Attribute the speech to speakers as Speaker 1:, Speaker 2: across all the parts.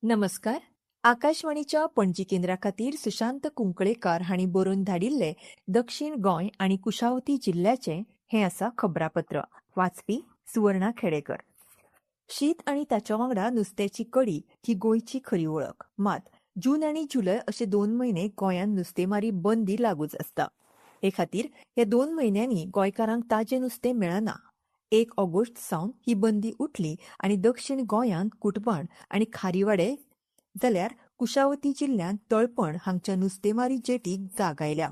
Speaker 1: नमस्कार. आकाशवाणीच्या पणजी केंद्रा खातीर सुशांत कुंकळेकार हांणी बरोवन धाडिल्ले दक्षिण गोंय आनी कुशावती जिल्ल्याचें हें आसा खबरापत्र. वाचपी सुवर्णा खेडेकर. शीत आनी ताच्या वांगडा नुस्त्याची कडी ही गोंयची खरी वळख. मात जून आनी जुलय अशे 2 म्हयने गोंयांत नुस्तेमारी बंदी लागूच आसता. हे खातीर ह्या 2 म्हयन्यांनी गोंयकारांक ताजें नुस्तें मेळना. 1 ऑगस्ट सावन ही बंदी उठली आनी दक्षिण गोंयांत कुटबण आनी खारीवाडे जाल्यार कुशावती जिल्ल्यांत तळपण हांगच्या नुस्तेमारी जेटीक जाग आयल्या.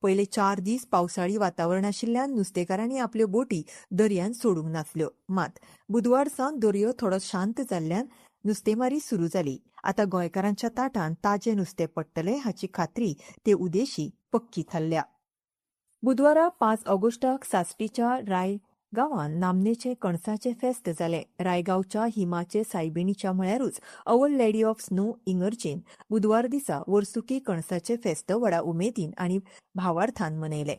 Speaker 1: पयले 4 दीस पावसाळी वातावरण आशिल्ल्यान नुस्तेकारांनी आपल्यो बोटी दर्यांत सोडूंक नासल्यो. मात बुधवार सावन दर्यो थोडो शांत जाल्ल्यान नुस्तेमारी सुरू जाली. आतां गोंयकारांच्या ताटान ताजें नुस्तें पडटलें हाची खात्री ते उदेशी पक्की थारल्या. बुधवारा 5 ऑगस्टाक सासटीच्या राय गांवांत नामनेचे कणसाचे फेस्त जाले. रायगांवच्या हिमाचे सायबिणीच्या म्हळ्यारूच अवर लेडी ऑफ स्नो इगर्जेन बुधवार दिसा वर्सुकी कणसाचे फेस्त व्हडा उमेदीन आनी भावार्थान मनयले.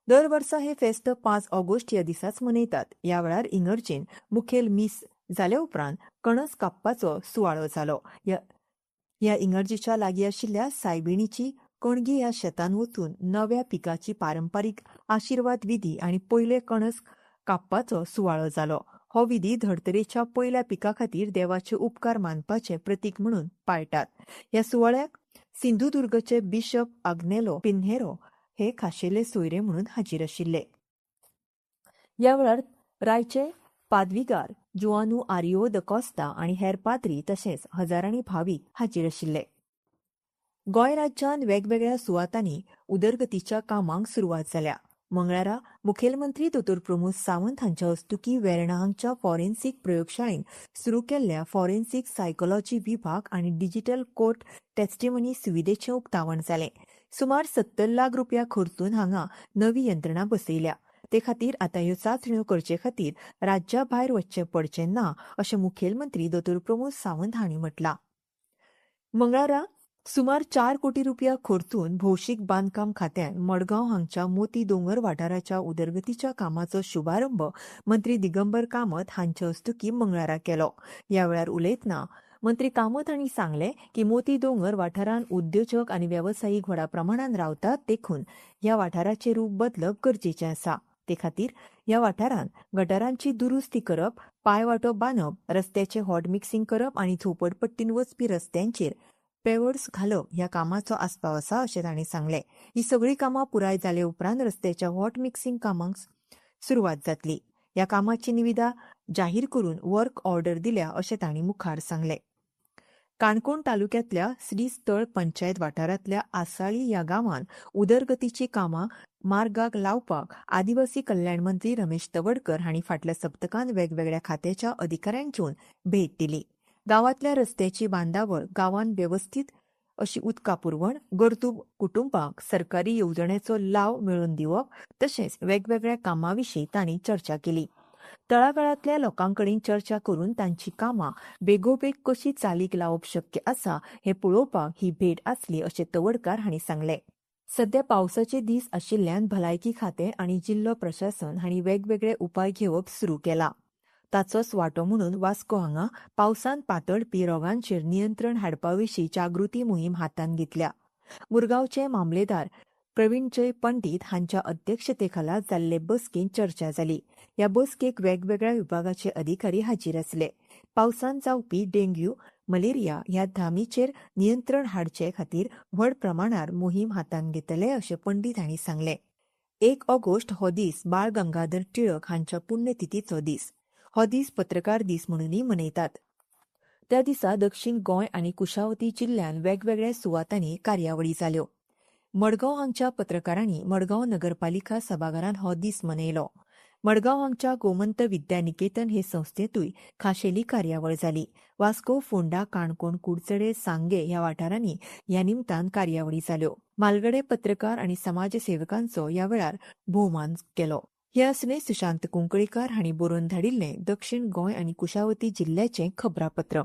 Speaker 1: दर वर्सा हे फेस्त 5 ऑगस्ट ह्या दिसाच मनयतात. ह्या वेळार इगर्जेन मुखेल मीस जाले उपरांत कणस कापपाचो सुवाळो जालो. ह्या इगर्जेच्या लागीं आशिल्ल्या सायबिणीची कणगी ह्या शेतान वचून नव्या पिकाची पारंपारीक आशिर्वाद विधी आनी पयले कणस कापपाचो सुवाळो जालो. हो विधी धर्तरेच्या पयल्या पिका खातीर देवाचे उपकार मानपाचे प्रतीक म्हणून पाळटात. ह्या सुवाळ्याक सिंधुदुर्गचे बिशप आग्नेलो पिन्हेरो हे खाशेले सोयरे म्हणून हाजीर आशिल्ले. ह्या वेळार रायचे पादवीगार जुआनू आरियो द कॉस्ता आनी हेर पाद्री तशेंच हजारांनी भावीक हाजीर आशिल्ले. गोंय राज्यांत वेगवेगळ्या सुवातांनी उदरगतीच्या कामांक सुरवात जाल्या. मंगळारा मुखेलमंत्री दोतोर प्रमोद सावंत हांच्या हस्तुकीं वेर्णा हांगच्या फॉरेन्सीक प्रयोगशाळेन सुरू केल्ल्या फॉरेन्सीक सायकोलॉजी विभाग आनी डिजिटल कोर्ट टेस्टिमनी सुविधेचें उक्तावण जालें. सुमार 70 लाख रुपया खर्चून हांगा नवी यंत्रणा बसयल्या. ते खातीर आतां ह्यो चांचण्यो करचे खातीर राज्या भायर वचचें पडचें ना अशें मुखेलमंत्री दोतोर प्रमोद सावंत हांणी म्हटलां. मंगळारा सुमार 4 कोटी रुपया खर्चून भौशीक बांदकाम खात्यान मडगांव हांगच्या मोती दोंगर वाठाराच्या उदरगतीच्या कामाचो शुभारंभ मंत्री दिगंबर कामत हांचे हस्तुकीं मंगळारा केलो. ह्या वेळार उलयतना मंत्री कामत हांणी सांगलें की मोती दोंगर वाठारांत उद्योजक आनी वेवसायीक व्हडा प्रमाणांत रावतात देखून ह्या वाठाराचें रूप बदलप गरजेचें आसा. ते खातीर ह्या वाठारांत गटारांची दुरुस्ती करप, पायवाटो बांदप, रस्त्याचें हॉट मिक्सिंग करप आनी झोपडपट्टीन वचपी रस्त्यांचेर पेवर्ड्स घालप ह्या कामाचो आस्पाव आसा अशें तांणी सांगलें. ही सगळीं कामां पुराय जाले उपरांत रस्त्याच्या हॉट मिक्सिंग कामांक सुरवात जातली. ह्या कामाची निविदा जाहीर करून वर्क ऑर्डर दिल्या अशें तांणी मुखार सांगलें. काणकोण तालुक्यांतल्या श्रीस्थळ पंचायत वाठारांतल्या आसाळी ह्या गांवांत उदरगतीची कामां मार्गाक लावपाक आदिवासी कल्याण मंत्री रमेश तवडकर हांणी फाटल्या सप्तकांत वेगवेगळ्या खात्याच्या अधिकाऱ्यांक घेवन भेट दिली. गांवांतल्या रस्त्याची बांदावळ, गांवांत वेवस्थीत अशी उदका पुरवण, गरजू कुटुंबांक सरकारी येवजणेचो लाव मेळोवन दिवप तशेंच वेगवेगळ्या कामांविशीं तांणी चर्चा केली. तळागाळांतल्या लोकांकडेन चर्चा करून तांची कामां बेगोबेग कशी चालीक लावप शक्य आसा हें पळोवपाक ही भेट आसली अशें तवडकार हांणी सांगलें. सध्या पावसाचे दीस आशिल्ल्यान भलायकी खातें आनी जिल्लो प्रशासन हांणी वेगवेगळे उपाय घेवप सुरू केला. ताचोच वांटो म्हणून वास्को हांगा पावसान पातळपी रोगांचेर नियंत्रण हाडपाविशीं जागृती मोहीम हातांत घेतल्या. मुरगांवचे मामलेदार प्रवीणजय पंडीत हांच्या अध्यक्षतेखाला जाल्ले बसकेंत चर्चा जाली. ह्या बसकेक वेगवेगळ्या विभागाचे अधिकारी हाजीर आसले. पावसान जावपी डेंग्यू, मलेरिया ह्या धामीचेर नियंत्रण हाडचे खातीर व्हड प्रमाणार मोहीम हातांत घेतले अशें पंडीत हांणी सांगलें. 1 ऑगस्ट हो दीस बाळ गंगाधर टिळक हांच्या पुण्यतिथीचो दीस. हो दीस पत्रकार दीस म्हणूनय मनयतात. त्या दिसा दक्षिण गोंय आनी कुशावती जिल्ल्यांत वेगवेगळ्या सुवातांनी कार्यावळी जाल्यो. मडगांव हांगच्या पत्रकारांनी मडगांव नगरपालिका सभाघरांत हो दीस मनयलो. मडगांव हांगच्या गोमंत विद्यानिकेतन हे संस्थेंतूय खाशेली कार्यावळ जाली. वास्को, फोंडा, काणकोण, कुडचडे, सांगे ह्या वाठारांनी ह्या निमतान कार्यावळी जाल्यो. म्हालगडे पत्रकार आनी समाजसेवकांचो ह्या वेळार भोवमान केलो. हे आसले सुशांत कुंकळेकार हांणी बरोवन धाडिल्लें दक्षिण गोंय आनी कुशावती जिल्ल्याचें खबरापत्र.